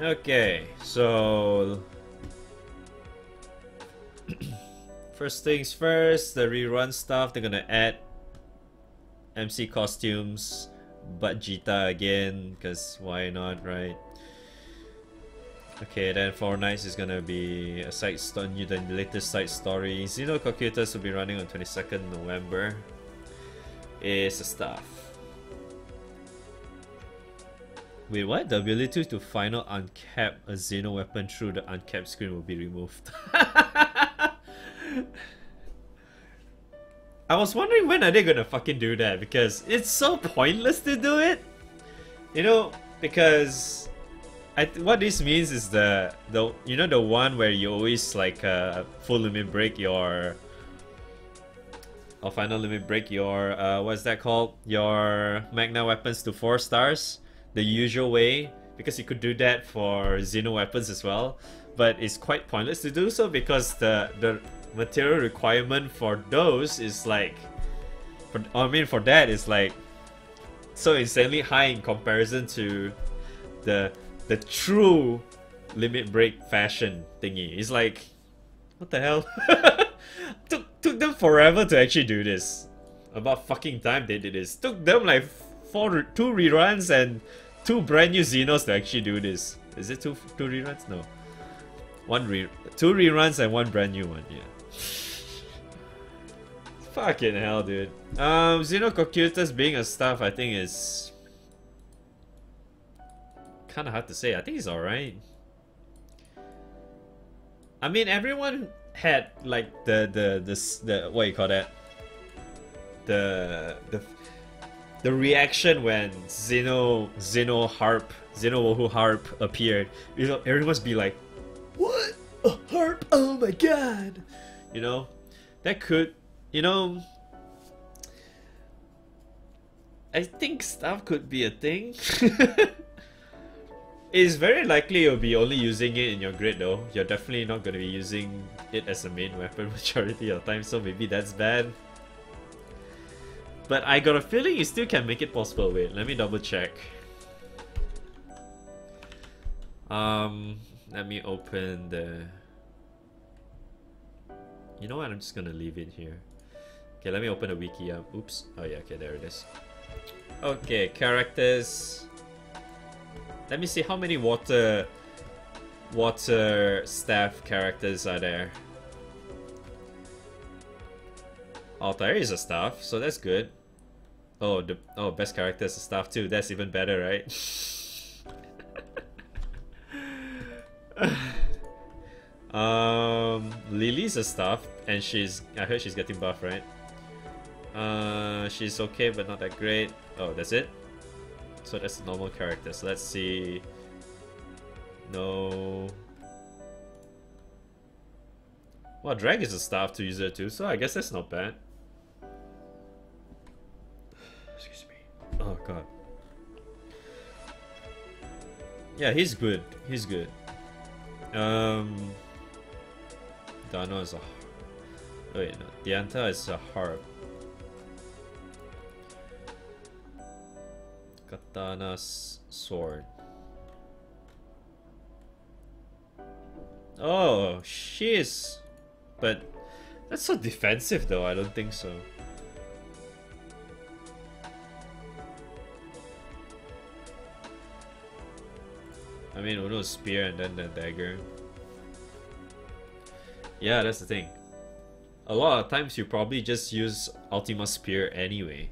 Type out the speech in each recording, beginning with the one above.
Okay, so first things first, the rerun stuff, they're gonna add MC costumes, but Jita again, because why not, right? Okay, then Four Nights is gonna be a side story, the latest side story. Xeno Cocytus will be running on 22nd November. Is the stuff. Wait, what? The ability to final uncap a Xeno weapon through the uncapped screen will be removed. I was wondering when are they gonna fucking do that, because it's so pointless to do it. You know, because what this means is the you know, the one where you always like full limit break your or final limit break your what's that called? Your Magna weapons to 4 stars. The usual way, because you could do that for Xeno weapons as well, but it's quite pointless to do so because the material requirement for those is like, for that is like so insanely high in comparison to the true limit break fashion thingy. It's like, what the hell? took them forever to actually do this. About fucking time they did this. Took them like 2 reruns and 2 brand new Xenos to actually do this. Is it two reruns? No. 2 reruns and 1 brand new one, yeah. Fucking hell, dude. Xeno Cocytus being a staff, I think is kinda hard to say. I think it's alright. I mean, everyone had like the what you call that? The reaction when Xeno Wohu Harp appeared. You know, everyone must be like, what? A harp? Oh my god! You know, that could, you know, I think stuff could be a thing. It's very likely you'll be only using it in your grid though. You're definitely not going to be using it as a main weapon majority of the time, so maybe that's bad. But I got a feeling you still can make it possible. Wait, let me double check. Let me open the... You know what, I'm just gonna leave it here. Okay, let me open the wiki up. Oops. Oh yeah, okay, there it is. Okay, characters. Let me see how many water staff characters are there. Altair is a staff, so that's good. Oh, best character is a staff too. That's even better, right? Lily's a staff, and I heard she's getting buff, right? She's okay, but not that great. Oh, that's it. So that's the normal character. So let's see. No. Well, Drag is a staff to user too, so I guess that's not bad. Excuse me. Oh god. Yeah, he's good. He's good. Dano is a... Oh wait, no. Dianta is a harp. Katana's sword. Oh, she is... But that's so defensive though, I don't think so. I mean, Uno's spear and then the dagger. Yeah, that's the thing. A lot of times you probably just use Ultima Spear anyway.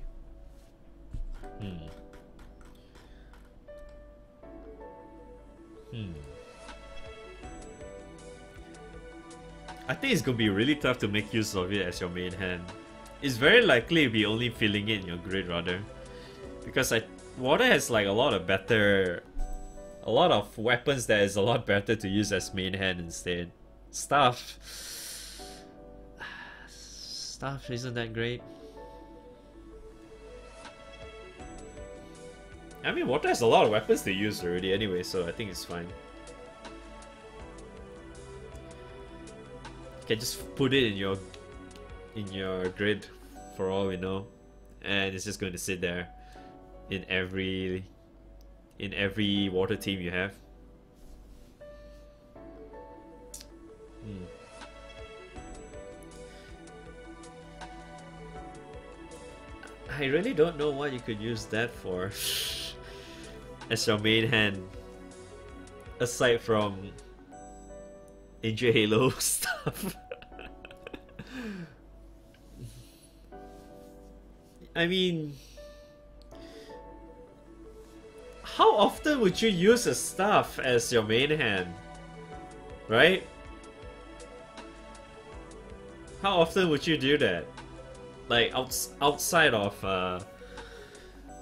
I think it's gonna be really tough to make use of it as your main hand. It's very likely you'll be only filling it in your grid rather. Because Water has like a lot of weapons that is a lot better to use as main hand instead. Stuff isn't that great. I mean, Water has a lot of weapons to use already anyway, so I think it's fine. You can just put it in your in your grid for all we know, and it's just going to sit there in every water team you have. I really don't know what you could use that for as your main hand, aside from Angel Halo stuff. I mean, how often would you use a staff as your main hand, right? How often would you do that? Like outside of what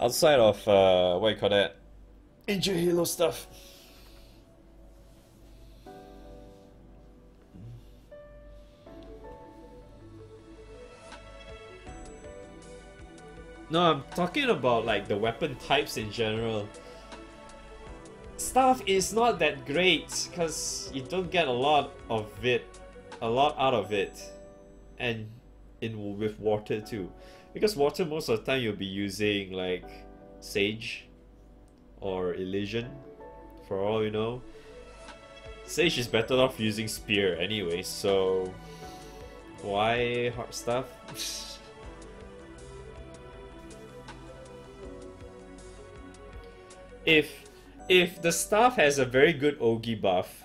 you call that, Angel Halo stuff. No, I'm talking about like the weapon types in general. Staff is not that great because you don't get a lot out of it, and with water too, because water most of the time you'll be using like Sage or Elysian, for all you know. Sage is better off using Spear anyway, so why hard stuff? If the staff has a very good Ogi buff,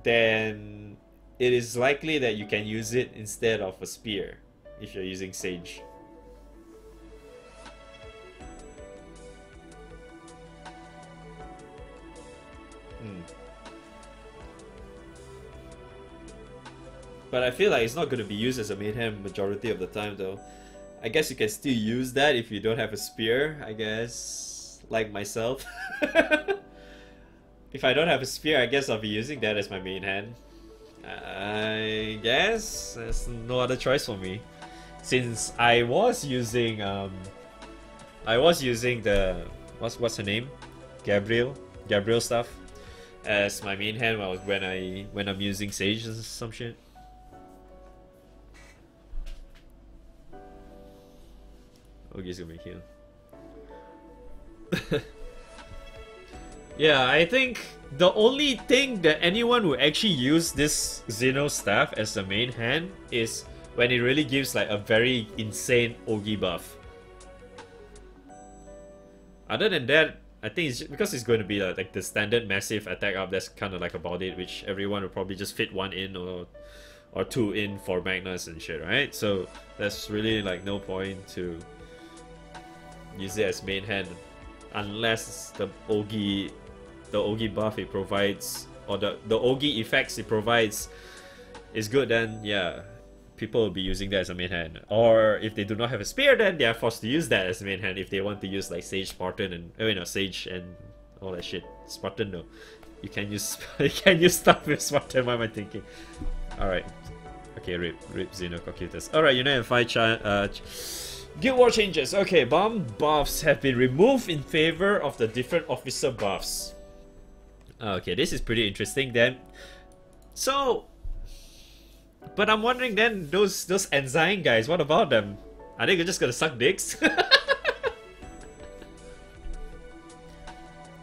then it is likely that you can use it instead of a spear if you're using Sage. But I feel like it's not going to be used as a main hand majority of the time though. I guess you can still use that if you don't have a spear, I guess. Like myself. If I don't have a spear, I guess I'll be using that as my main hand. I guess there's no other choice for me, since I was using the what's her name, Gabriel stuff as my main hand when I'm using Sage or some shit. Ogi's gonna be healed. Yeah, I think the only thing that anyone would actually use this Xeno staff as the main hand is when it really gives like a very insane Ogi buff. Other than that, I think it's just because it's going to be like the standard massive attack up, that's kind of like about it, which everyone will probably just fit one in or two in for Magnus and shit, right? So there's really like no point to use it as main hand unless the Ogi buff it provides, or the Ogi effects it provides is good, then yeah, people will be using that as a main hand. Or if they do not have a spear, then they are forced to use that as a main hand if they want to use like Sage Spartan and Sage and all that shit. Spartan no. You can use stuff with Spartan, what am I thinking? Alright. Okay, rip Xeno Cocytus. Alright, you know, and fight Guild War changes. Okay, bomb buffs have been removed in favor of the different officer buffs. Okay, this is pretty interesting then. So, but I'm wondering then, those Ensign guys, what about them? Are they just gonna suck dicks?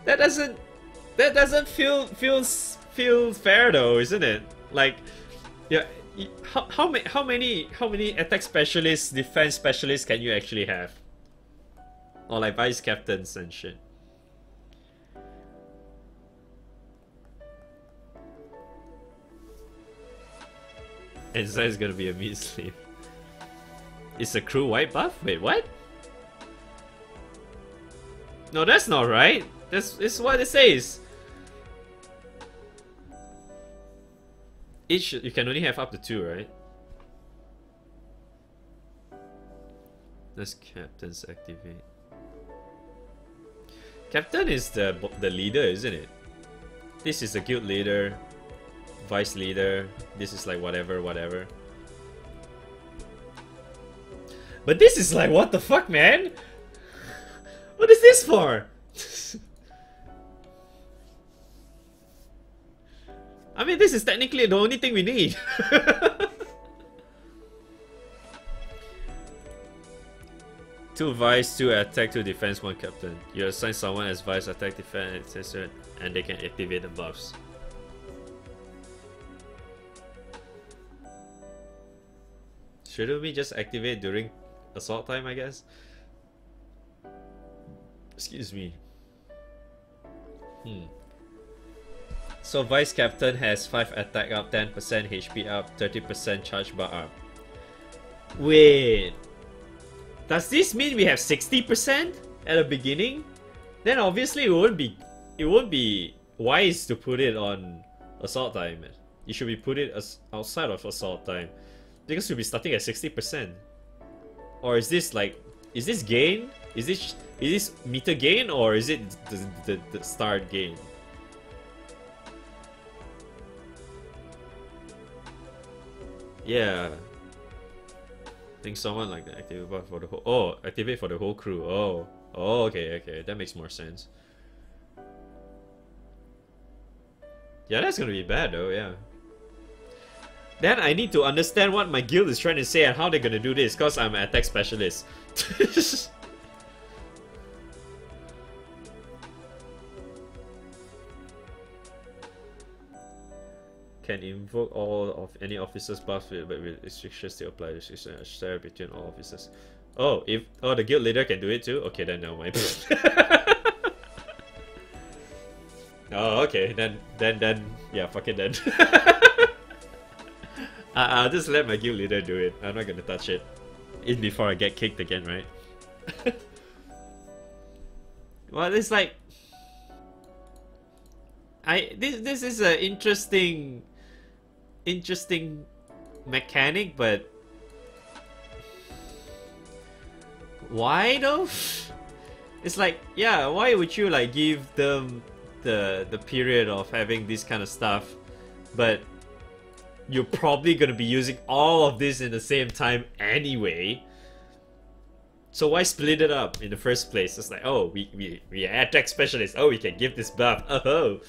That doesn't feel fair though, isn't it? Like, yeah. How many attack specialists, defense specialists can you actually have? Or like vice captains and shit. Ensign is gonna be a meat sleeve. It's a crew white buff? Wait, what? No, that's not right. That's what it says. Each, you can only have up to 2, right? Let's captains activate. Captain is the leader, isn't it? This is the guild leader, vice leader. This is like whatever. But this is like, what the fuck, man? What is this for? I mean, this is technically the only thing we need. 2 vice, 2 attack, 2 defense, 1 captain. You assign someone as vice, attack, defense, etc. And they can activate the buffs. Shouldn't we just activate during assault time, I guess? Excuse me. So vice captain has 5 attack up, 10% HP up, 30% charge bar up. Wait, does this mean we have 60% at the beginning? Then obviously it won't be wise to put it on assault time. You should be put it outside of assault time, because we'll be starting at 60%. Or is this like, is this gain? Is this meter gain, or is it the start gain? Yeah. I think someone like that activate for the whole. Oh, activate for the whole crew. Oh, okay, that makes more sense. Yeah, that's gonna be bad though. Yeah. Then I need to understand what my guild is trying to say and how they're gonna do this, cause I'm an attack specialist. Can invoke all of any officers' buffs, but with restrictions still apply. Restrictions share between all officers. Oh, if the guild leader can do it too. Okay, then never mind. Oh, okay, then yeah, fuck it then. I'll just let my guild leader do it. I'm not gonna touch it. It's before I get kicked again, right? Well, it's like this is an interesting mechanic, but why though? It's like, yeah, why would you like give them the period of having this kind of stuff, but you're probably gonna be using all of this in the same time anyway? So why split it up in the first place? It's like, oh, we are attack specialists. Oh, we can give this buff. Oh,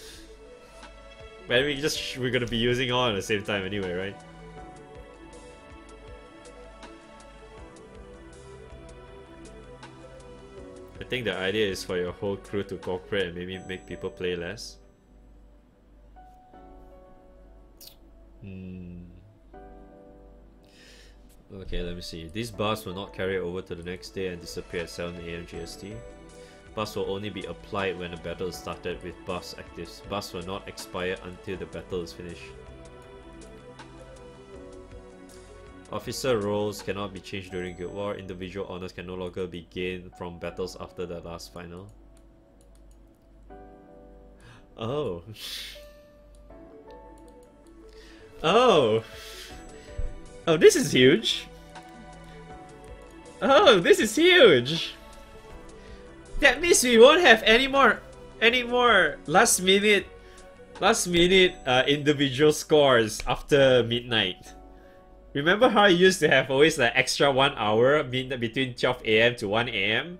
but we're gonna be using all at the same time anyway, right? I think the idea is for your whole crew to cooperate and maybe make people play less. Okay, let me see. These buffs will not carry over to the next day and disappear at 7 AM GST. Buffs will only be applied when the battle is started with buffs active. Buffs will not expire until the battle is finished. Officer roles cannot be changed during Guild War. Individual honors can no longer be gained from battles after the last final. Oh. Oh. Oh, this is huge. Oh, this is huge. That means we won't have any more last minute individual scores after midnight. Remember how I used to have always like extra 1 hour between 12 AM to 1 AM?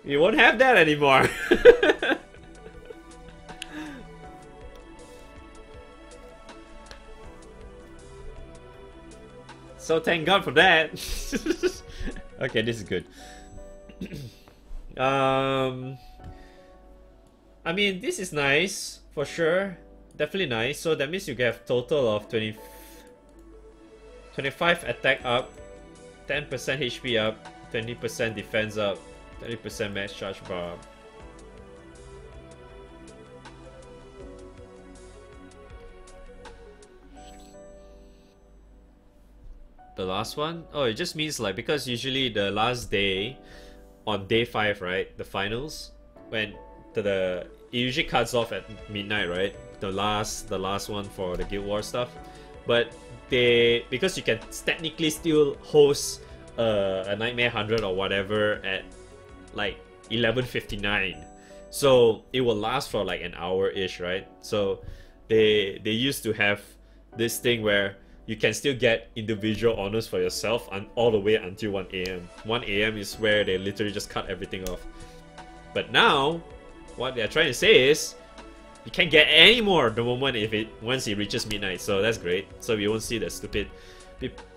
We won't have that anymore. So thank God for that. Okay, this is good. I mean, this is nice for sure. Definitely nice. So that means you have total of 25 attack up, 10% HP up, 20% defense up, 30% max charge bar up. The last one? Oh, it just means like, because usually the last day on day 5, right? The finals, when it usually cuts off at midnight, right? The last one for the Guild War stuff. But because you can technically still host a Nightmare 100 or whatever at like 11:59, so it will last for like an hour-ish, right? So they used to have this thing where you can still get individual honors for yourself and all the way until 1 AM. 1 AM is where they literally just cut everything off. But now, what they're trying to say is, you can't get any more the moment once it reaches midnight. So that's great. So we won't see the stupid,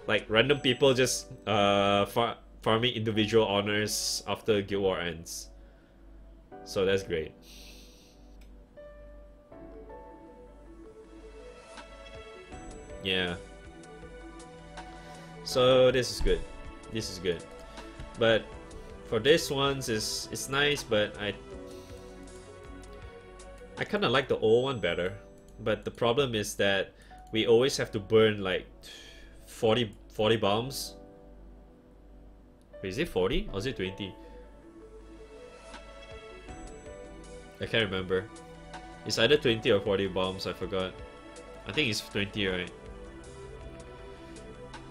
like random people just farming individual honors after Guild War ends. So that's great. Yeah. So this is good. This is good. But for this ones it's nice, but I kind of like the old one better. But the problem is that we always have to burn like 40 bombs. Wait, is it 40 or is it 20? I can't remember. It's either 20 or 40 bombs, I forgot. I think it's 20, right?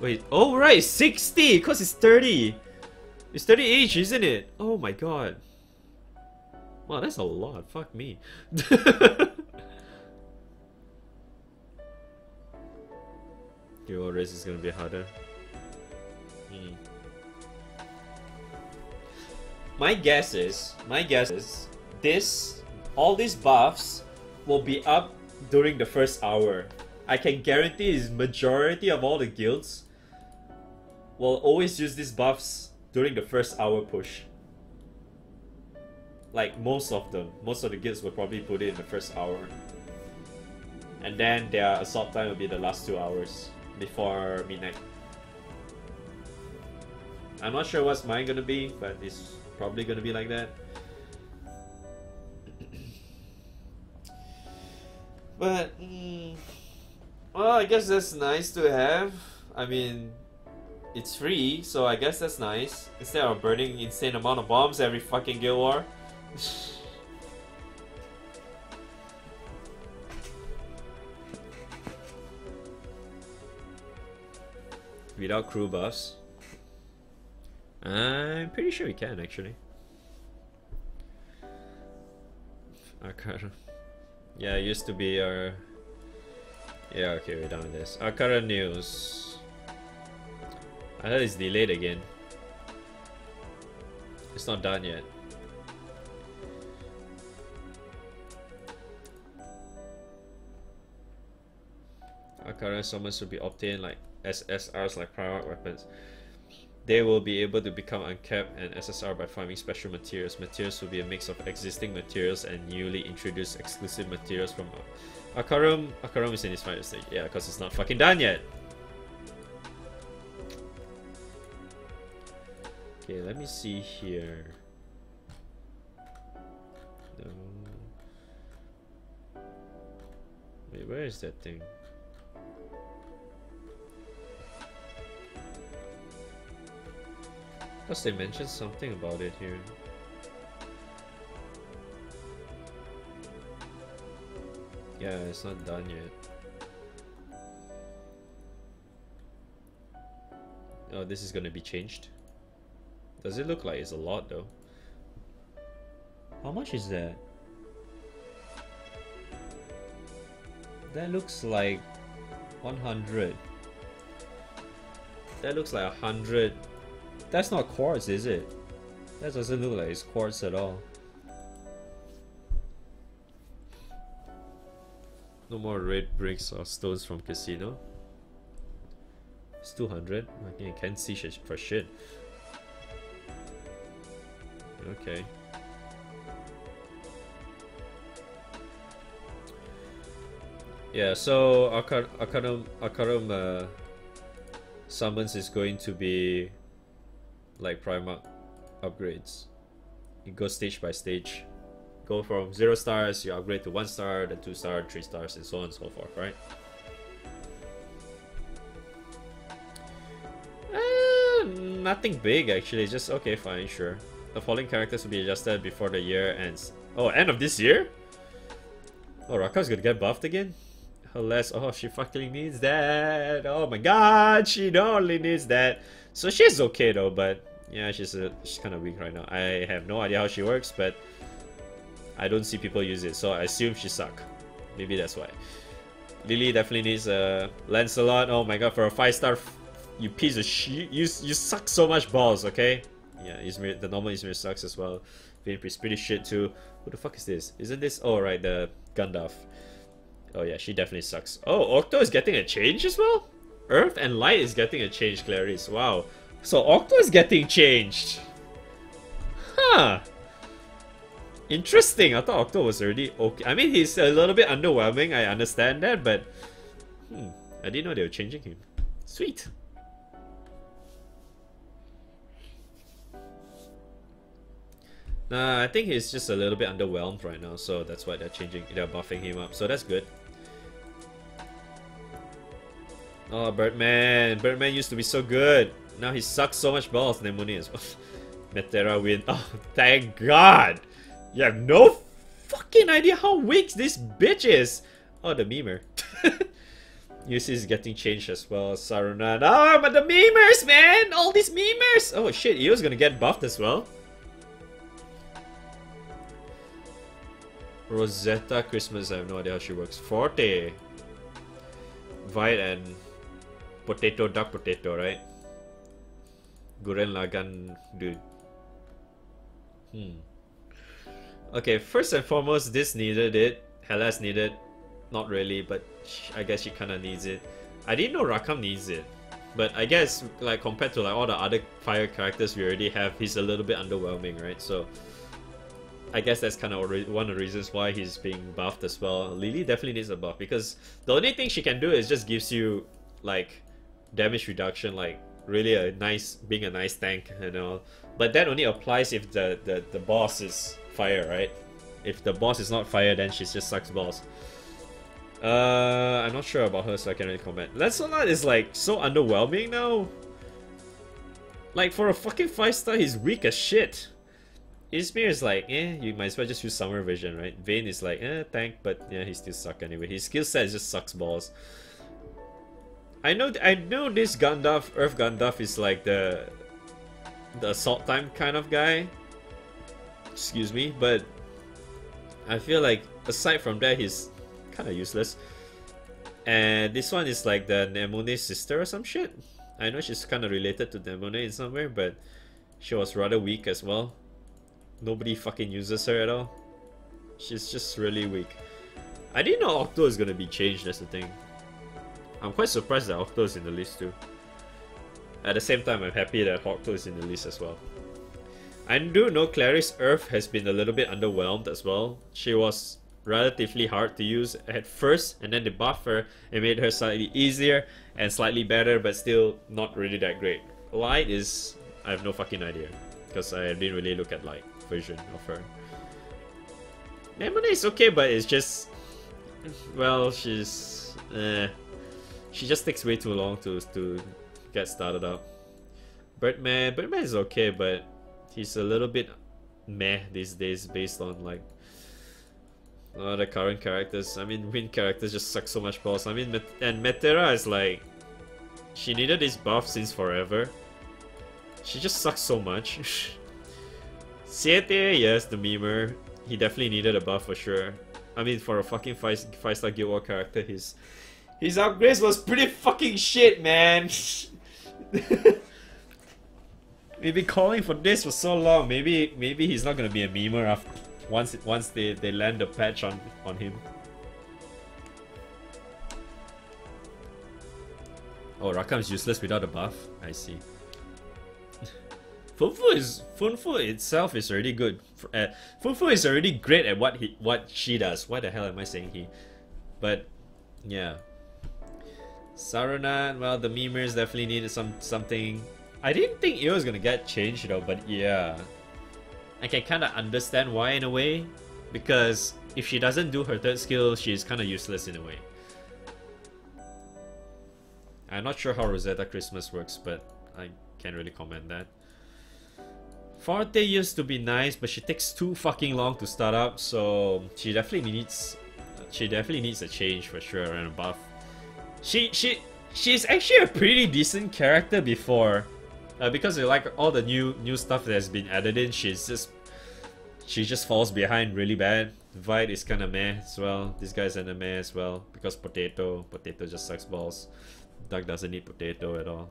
Wait, oh right, 60! Cause it's 30! It's 30 each, isn't it? Oh my god. Wow, that's a lot. Fuck me. Your race is gonna be harder. My guess is all these buffs will be up during the first hour. I can guarantee is majority of all the guilds will always use these buffs during the first hour push. Like most of them. Most of the guilds will probably put it in the first hour. And then their assault time will be the last 2 hours before midnight. I'm not sure what's mine gonna be, but it's probably gonna be like that. But well, I guess that's nice to have. I mean, it's free, so I guess that's nice. Instead of burning insane amount of bombs every fucking Guild War. Without crew buffs? I'm pretty sure we can actually. Yeah, it used to be our... Yeah, okay, we're done with this. Our current news. I heard it's delayed again. It's not done yet. Our current summons will be obtained like SSRs, like prior weapons. They will be able to become uncapped and SSR by farming special materials. Materials will be a mix of existing materials and newly introduced exclusive materials from Akarum. Akarum is in its final stage. Yeah, because it's not fucking done yet. Okay, let me see here. No. Wait, where is that thing? Because they mentioned something about it here. Yeah, it's not done yet. Oh, this is gonna be changed. Does it look like it's a lot though? How much is that? That looks like 100. That looks like 100. That's not quartz, is it? That doesn't look like it's quartz at all. No more red bricks or stones from casino. It's 200. I can't see shit for shit. Okay. Yeah, so Akarum summons is going to be like Primarch upgrades. You go stage by stage. Go from 0 stars, you upgrade to 1 star, then 2 star, 3 stars, and so on and so forth, right? Nothing big actually, just okay, fine, sure. The following characters will be adjusted before the year ends. Oh, end of this year? Oh, Raka's gonna get buffed again? Unless, oh, she fucking needs that. Oh my god, she only needs that. So she's okay though, but yeah, she's kind of weak right now. I have no idea how she works, but I don't see people use it, so I assume she suck. Maybe that's why. Lily definitely needs Lancelot. Oh my god, for a 5-star, you piece of shit. You suck so much balls, okay? Yeah, Izmir, the normal Izmir sucks as well. Vayne's pretty shit too. Who the fuck is this? Isn't this? Oh right, the Gandalf. Oh yeah, she definitely sucks. Oh, Octo is getting a change as well? Earth and Light is getting a change, Clarice. Wow. So Octo is getting changed. Huh. Interesting. I thought Octo was already okay. I mean, he's a little bit underwhelming. I understand that, but I didn't know they were changing him. Sweet. Nah, I think he's just a little bit underwhelmed right now, so that's why they're buffing him up. So that's good. Oh, Birdman. Birdman used to be so good. Now he sucks so much balls. Nemone as well. Metera win. Oh, thank God. You have no fucking idea how weak this bitch is. Oh, the memer. UC is getting changed as well. Sarunan. Oh, but the memers, man! All these memers! Oh shit, Eo's gonna get buffed as well. Rosetta Christmas, I have no idea how she works. Forte. Vite and Potato, Duck Potato, right? Guren Lagan, dude. Okay, first and foremost, this needed it. Hellas needed. Not really, but I guess she kinda needs it. I didn't know Rakam needs it. But I guess, like, compared to like all the other fire characters we already have, he's a little bit underwhelming, right? So I guess that's kind of one of the reasons why he's being buffed as well. Lily definitely needs a buff because the only thing she can do is just gives you like damage reduction, like really being a nice tank and all. But that only applies if the boss is fire, right? If the boss is not fire, then she just sucks balls. I'm not sure about her, so I can't really comment. Lancelot is like so underwhelming now. Like for a fucking 5-star, he's weak as shit. Ismir is like, you might as well just use Summer Vision, right? Vayne is like, tank, but yeah, he still sucks anyway. His skill set just sucks balls. I know this Gandalf, Earth Gandalf is like the assault time kind of guy. Excuse me, but I feel like aside from that, he's kind of useless. And this one is like the Nemone's sister or some shit. I know she's kind of related to Nemone in some way, but she was rather weak as well. Nobody fucking uses her at all. She's just really weak. I didn't know Octo is gonna be changed, that's the thing. I'm quite surprised that Octo is in the list too. At the same time, I'm happy that Octo is in the list as well. I do know Clarice Earth has been a little bit underwhelmed as well. She was relatively hard to use at first, and then they buffed her and made her slightly easier and slightly better, but still not really that great. Light is... I have no fucking idea, because I didn't really look at Light version of her. Nemone is okay, but it's just... well, she's... she just takes way too long to get started up. Birdman is okay, but he's a little bit meh these days based on like the current characters. I mean, Wind characters just suck so much balls. I mean, and Metera is like, she needed this buff since forever. She just sucks so much. Siete, yes, the memer. He definitely needed a buff for sure. I mean, for a fucking 5-star Guild War character, his upgrades was pretty fucking shit, man. We've been calling for this for so long. Maybe he's not gonna be a memer after once they land the patch on him. Oh, Rakam's useless without a buff. I see. Funfu itself is already good. Funfu is already great at what she does. Why the hell am I saying he? But yeah. Sarunan, well, the memers definitely needed something. I didn't think it was gonna get changed though, but yeah. I can kinda understand why in a way. Because if she doesn't do her third skill, she's kinda useless in a way. I'm not sure how Rosetta Christmas works, but I can't really comment that. Forte used to be nice, but she takes too fucking long to start up, so she definitely needs a change for sure and a buff. She's actually a pretty decent character before, because of like all the new stuff that has been added in. She just falls behind really bad. Vite is kind of meh as well. This guy's kind of meh as well because Potato just sucks balls. Duck doesn't need Potato at all.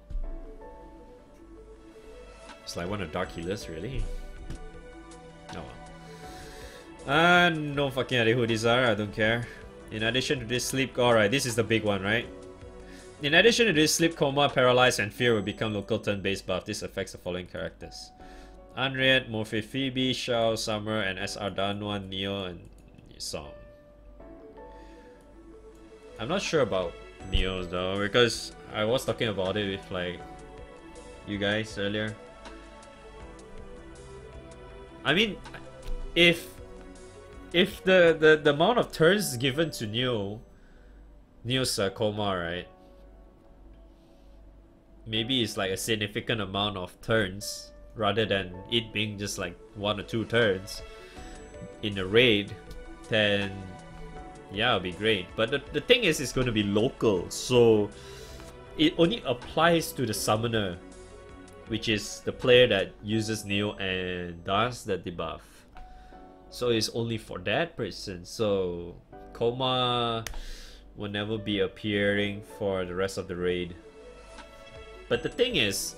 It's like one of Dark Healers, really. Oh well. No fucking idea who these are. I don't care. In addition to this sleep, alright, this is the big one, right? In addition to this, Sleep, Coma, Paralyze, and Fear will become local turn-based buff. This affects the following characters: Unread, Morphe Phoebe, Shao, Summer, and SR Danwan, Neo, and Song. I'm not sure about Neo though, because I was talking about it with like you guys earlier. I mean, if the amount of turns given to Neo's coma, right? Maybe it's like a significant amount of turns rather than it being just like 1 or 2 turns in a raid, then yeah, it'll be great. But the thing is, it's going to be local, so it only applies to the summoner, which is the player that uses Neo and does the debuff. So it's only for that person. So Coma will never be appearing for the rest of the raid. But the thing is,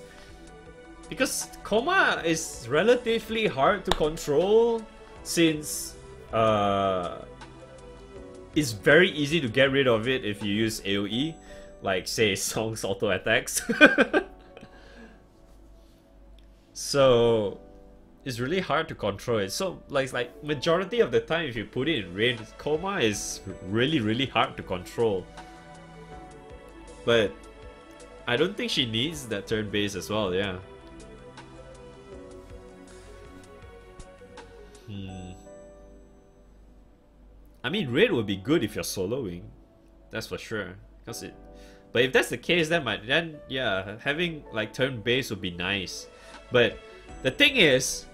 because Coma is relatively hard to control, since it's very easy to get rid of it if you use AoE, like say Song's auto attacks. So it's really hard to control it. So like majority of the time, if you put it in raid, Coma is really hard to control. But I don't think she needs that turn base as well, yeah. I mean, raid would be good if you're soloing, that's for sure. But if that's the case, then yeah, having like turn base would be nice. But the thing is,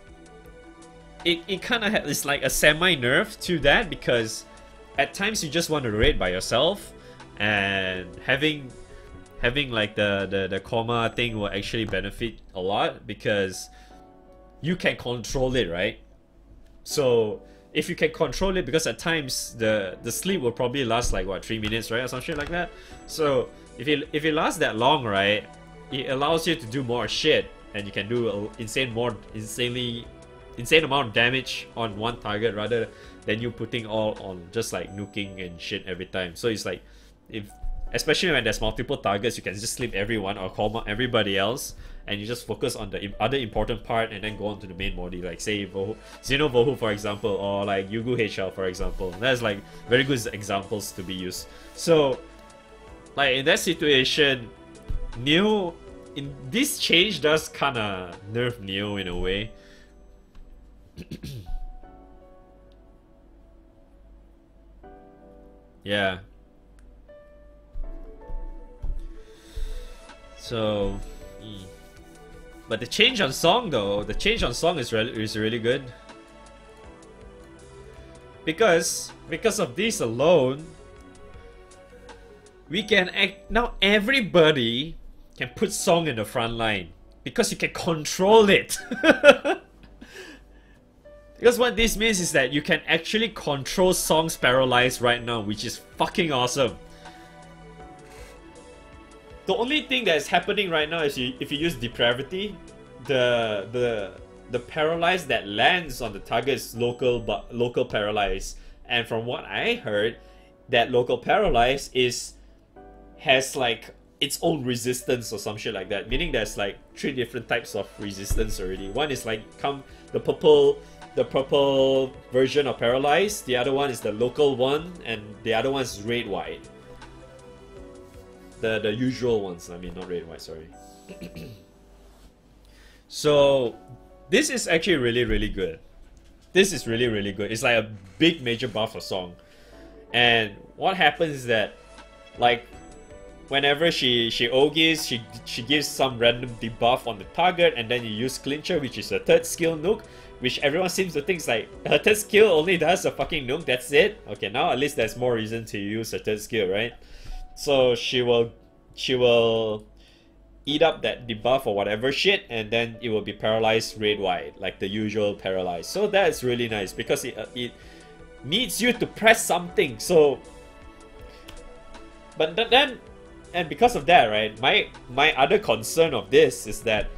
it kind of is like a semi-nerf to that, because at times you just want to raid by yourself, and having like the coma thing will actually benefit a lot, because you can control it, right? So if you can control it, because at times the sleep will probably last like what, 3 minutes, right, or some shit like that. So if it lasts that long, right, it allows you to do more shit, and you can do an insane amount of damage on one target rather than you putting all on just like nuking and shit every time. So it's like, especially when there's multiple targets, you can just sleep everyone or coma everybody else, and you just focus on the other important part and then go on to the main body, like say Xeno Vohu for example, or like Yugu HL for example. That's like very good examples to be used. So like in that situation, Neo, in this change does kinda nerf Neo in a way. Yeah. So, but the change on song though, is really good, because of this alone, we can now everybody can put song in the front line, because you can control it. Because what this means is that you can actually control Song's Paralyze right now, which is fucking awesome. The only thing that is happening right now is if you use Depravity, the Paralyze that lands on the target is local Paralyze. And from what I heard, that local Paralyze has like its own resistance or some shit like that. Meaning there's like 3 different types of resistance already. One is like the purple version of Paralyze, the other one is the local one, and the other one is raid wide. The usual ones, I mean, not raid wide, sorry. So this is actually really good. This is really good. It's like a big major buff for Song. And what happens is that, like, whenever she Ogis, she gives some random debuff on the target, and then you use Clincher, which is a 3rd skill nuke, which everyone seems to think is like, her 3rd skill only does a fucking nuke, that's it? Okay, now at least there's more reason to use her 3rd skill, right? So she will eat up that debuff or whatever shit, and then it will be paralyzed raid wide, like the usual paralyze. So that's really nice, because it needs you to press something. So, but then, and because of that, right, my other concern of this is that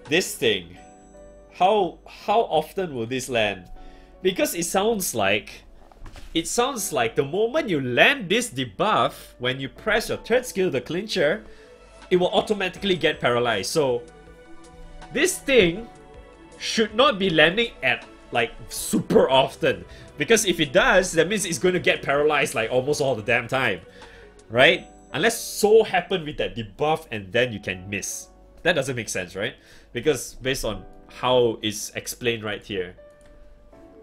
this thing, how often will this land? Because it sounds like it sounds like the moment you land this debuff, when you press your third skill, the clincher, it will automatically get paralyzed. So this thing should not be landing at like super often, because if it does, that means it's going to get paralyzed like almost all the damn time, right? Unless so happen with that debuff and then you can miss. That doesn't make sense, right? Because based on how it's explained right here,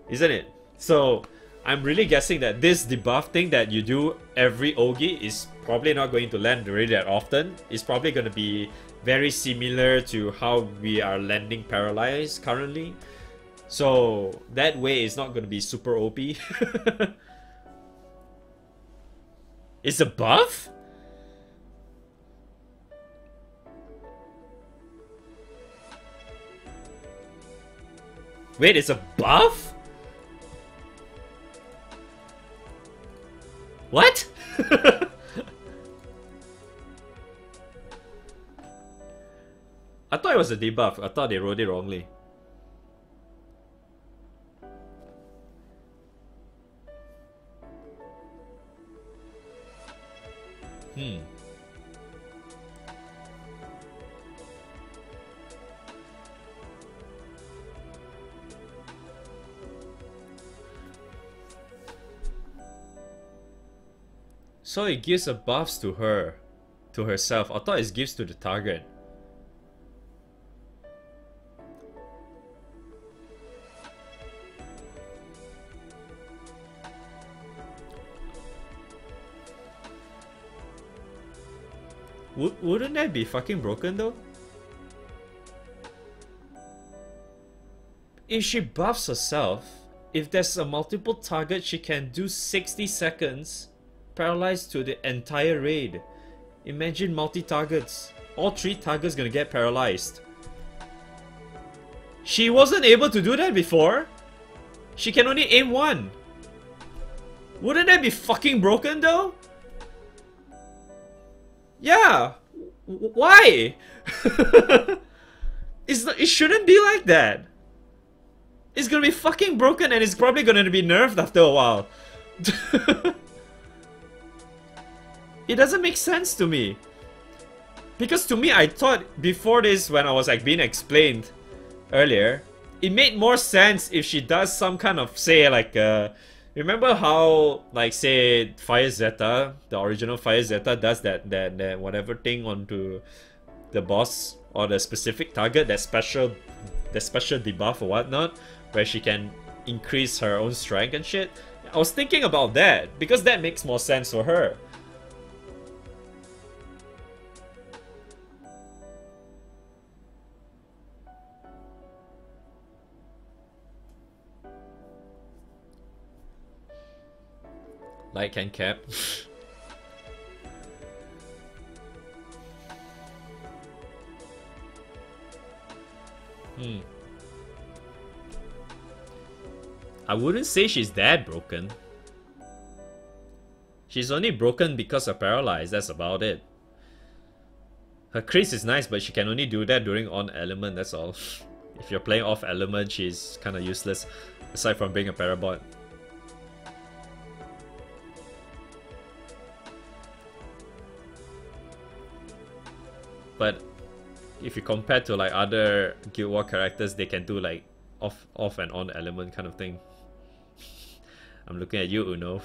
isn't it? So I'm really guessing that this debuff thing that you do every Ogi is probably not going to land really that often. It's probably going to be very similar to how we are landing paralyzed currently. So that way it's not going to be super OP. It's a buff? Wait, it's a buff? What? I thought it was a debuff. I thought they wrote it wrongly. So it gives a buffs to her, to herself. I thought it gives to the target. Wouldn't that be fucking broken though? If she buffs herself, if there's a multiple target, she can do 60 seconds paralyzed to the entire raid. Imagine multi-targets. All 3 targets gonna get paralyzed. She wasn't able to do that before. She can only aim 1. Wouldn't that be fucking broken though? Yeah. Why? It shouldn't be like that. It's gonna be fucking broken and it's probably gonna be nerfed after a while. It doesn't make sense to me. Because to me, I thought before this, when I was like being explained earlier, it made more sense if she does some kind of, say, like, remember how, like, say, Fire Zeta, the original Fire Zeta does that whatever thing onto the boss or the specific target, that special debuff or whatnot, where she can increase her own strength and shit. I was thinking about that, because that makes more sense for her. Like and cap. I wouldn't say she's that broken. She's only broken because of paralyzed, that's about it. Her crease is nice, but she can only do that during on element, that's all. If you're playing off element, she's kinda useless, aside from being a parabot. But if you compare to like other Guild War characters, they can do like off and on element kind of thing. I'm looking at you, Uno.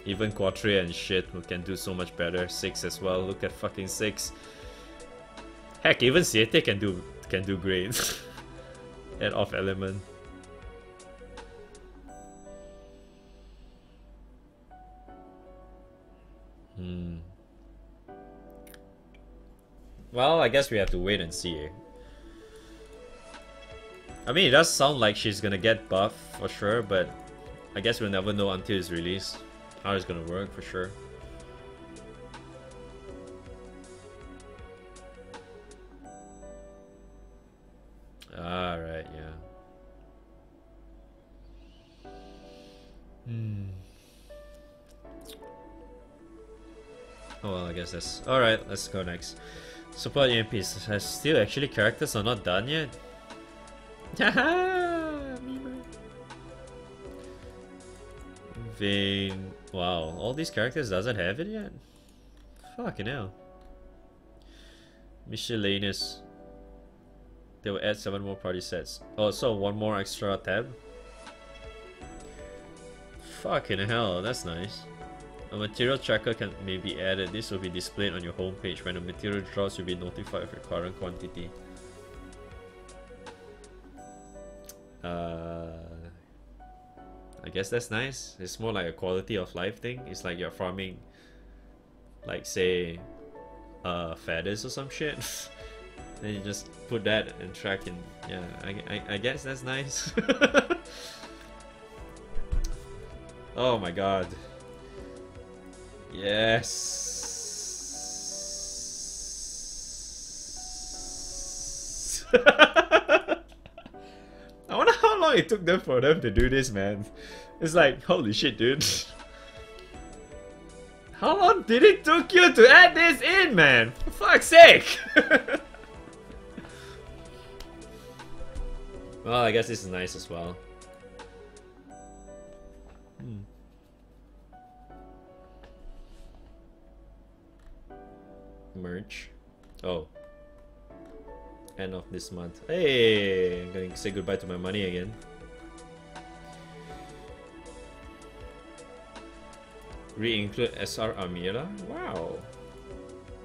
Even Quattria and shit who can do so much better. 6 as well. Look at fucking 6. Heck, even Siete can do great. At off element. Well, I guess we have to wait and see. I mean, it does sound like she's gonna get buffed for sure, but I guess we'll never know until it's released how it's gonna work for sure. Alright, yeah. Oh well, I guess that's... Alright, let's go next. Support EMPs. Has still actually characters are not done yet? Haha! Vane. Wow, all these characters doesn't have it yet? Fucking hell. Miscellaneous. They will add 7 more party sets. Oh, so 1 more extra tab? Fucking hell, that's nice. A material tracker can maybe added. This will be displayed on your homepage. When a material drops, you'll be notified of your current quantity. I guess that's nice. It's more like a quality of life thing. It's like you're farming, like say, feathers or some shit. Then you just put that and track in. Yeah, I guess that's nice. Oh my god. Yes. I wonder how long it took them for them to do this, man. It's like, holy shit, dude. How long did it took you to add this in, man? For fuck's sake. Well, I guess this is nice as well. Merch. Oh. End of this month. Hey! I'm gonna say goodbye to my money again. Re-include SR Amira? Wow.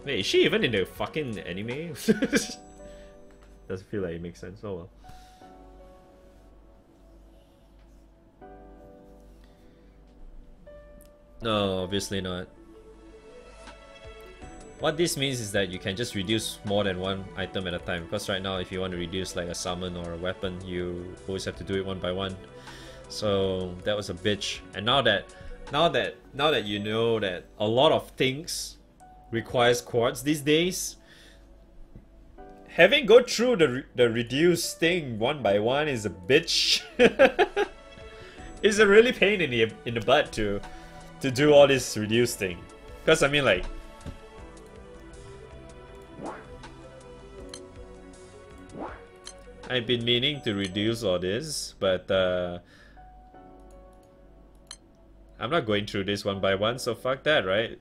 Wait, is she even in the fucking anime? Doesn't feel like it makes sense. Oh well. No, obviously not. What this means is that you can just reduce more than 1 item at a time. Because right now, if you want to reduce like a summon or a weapon, you always have to do it 1 by 1. So that was a bitch. And now that you know that a lot of things requires quartz these days, having go through the reduced thing 1 by 1 is a bitch. It's a really pain in the butt to do all this reduced thing. Because I mean, like, I've been meaning to reduce all this, but I'm not going through this 1 by 1, so fuck that, right?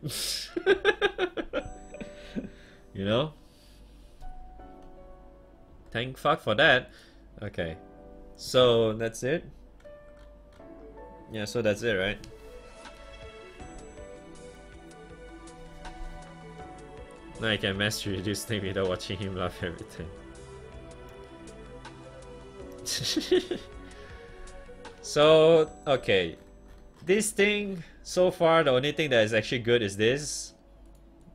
You know? Thank fuck for that. Okay. So that's it? Yeah, so that's it, right? Now I can master reduce thing without watching him laugh every time. So, okay. This thing, so far, the only thing that is actually good is this.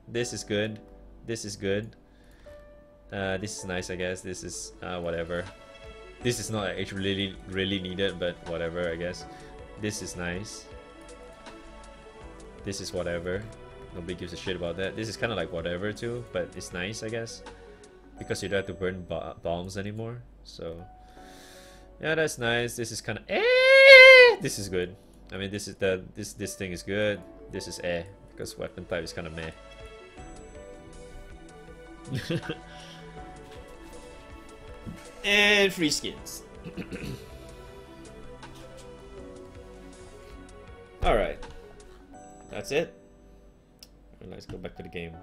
This is good. This is good. This is nice, I guess. This is, whatever. This is not actually really needed, but whatever, I guess. This is nice. This is whatever. Nobody gives a shit about that. This is kind of like whatever too, but it's nice, I guess. Because you don't have to burn bombs anymore, so... Yeah, that's nice. This is kind of This is good. I mean, this is this thing is good. This is because weapon type is kind of meh. And free skins. All right, that's it. Let's go back to the game.